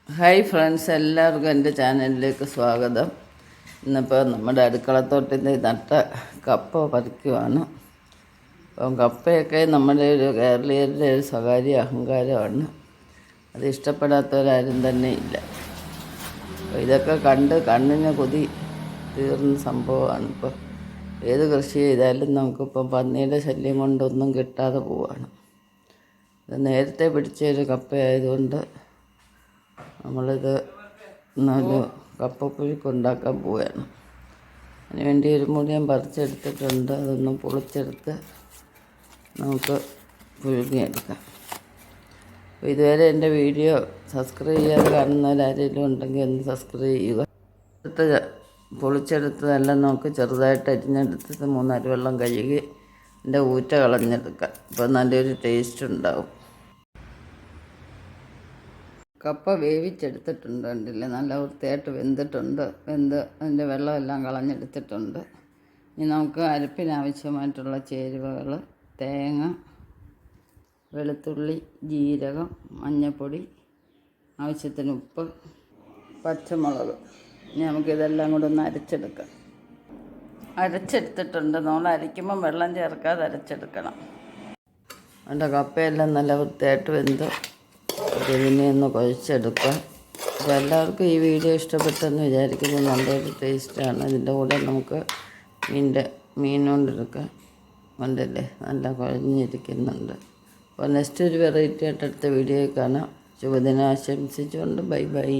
Hi friends, എല്ലാവർക്കും എൻ്റെ ചാനലിലേക്ക് സ്വാഗതം. ഇന്നിപ്പോൾ നമ്മുടെ അടുക്കളത്തോട്ടിൽ നട്ട കപ്പ പറിക്കുവാണ്. അപ്പം കപ്പയൊക്കെ നമ്മുടെ ഒരു കേരളീയരുടെ ഒരു സ്വകാര്യ അഹങ്കാരമാണ്. അത് ഇഷ്ടപ്പെടാത്തവരാരും തന്നെ ഇല്ല. അപ്പോൾ ഇതൊക്കെ കണ്ട് കണ്ണിന് കൊതി തീർന്ന സംഭവമാണ്. ഇപ്പോൾ ഏത് കൃഷി ചെയ്താലും നമുക്കിപ്പം പന്നിയുടെ ശല്യം കൊണ്ടൊന്നും കിട്ടാതെ പോവുകയാണ്. ഇത് നേരത്തെ പിടിച്ച ഒരു കപ്പയായതുകൊണ്ട് നമ്മളിത് നല്ല കപ്പപ്പുഴുക്കുണ്ടാക്കാൻ പോവുകയാണ്. അതിനുവേണ്ടി ഒരു മുടിയം പറിച്ചെടുത്തിട്ടുണ്ട്. അതൊന്ന് പൊളിച്ചെടുത്ത് നമുക്ക് പുഴുങ്ങിയെടുക്കാം. അപ്പോൾ ഇതുവരെ എൻ്റെ വീഡിയോ സബ്സ്ക്രൈബ് ചെയ്യാതെ കാണുന്നവരാരെങ്കിലും ഉണ്ടെങ്കിൽ ഒന്ന് സബ്സ്ക്രൈബ് ചെയ്യുക. പൊളിച്ചെടുത്തതെല്ലാം നമുക്ക് ചെറുതായിട്ട് അരിഞ്ഞെടുത്തിട്ട് 3 അരിവെള്ളം കഴുകി എൻ്റെ ഊറ്റ കളഞ്ഞെടുക്കാം. അപ്പോൾ നല്ലൊരു ടേസ്റ്റ് ഉണ്ടാവും. കപ്പ വേവിച്ചെടുത്തിട്ടുണ്ട്, കണ്ടില്ലേ, നല്ല വൃത്തിയായിട്ട് വെന്തിട്ടുണ്ട്. അതിൻ്റെ വെള്ളമെല്ലാം കളഞ്ഞെടുത്തിട്ടുണ്ട്. ഇനി നമുക്ക് അരപ്പിനാവശ്യമായിട്ടുള്ള ചേരുവകൾ: തേങ്ങ, വെളുത്തുള്ളി, ജീരകം, മഞ്ഞൾപ്പൊടി, ആവശ്യത്തിന് ഉപ്പ്, പച്ചമുളക്. ഇനി നമുക്കിതെല്ലാം കൂടെ ഒന്ന് അരച്ചെടുക്കാം. അരച്ചെടുത്തിട്ടുണ്ട്. നമ്മൾ അരയ്ക്കുമ്പം വെള്ളം ചേർക്കാതെ അരച്ചെടുക്കണം. അതിൻ്റെ കപ്പയെല്ലാം നല്ല വൃത്തിയായിട്ട് വെന്ത് ഇതിനെ ഒന്ന് കുഴച്ചെടുക്കുക. അപ്പോൾ എല്ലാവർക്കും ഈ വീഡിയോ ഇഷ്ടപ്പെട്ടെന്ന് വിചാരിക്കുന്നത്. നല്ലൊരു ടേസ്റ്റാണ്. ഇതിൻ്റെ കൂടെ നമുക്ക് മീൻ കൊണ്ടെടുക്കാം. കണ്ടില്ലേ, നല്ല കുഴഞ്ഞിരിക്കുന്നുണ്ട്. അപ്പോൾ നെക്സ്റ്റ് ഒരു വെറൈറ്റി ആയിട്ട് അടുത്ത വീഡിയോയിൽ കാണാം. ശുഭദിനം ആശംസിച്ചുകൊണ്ട് ബൈ ബൈ.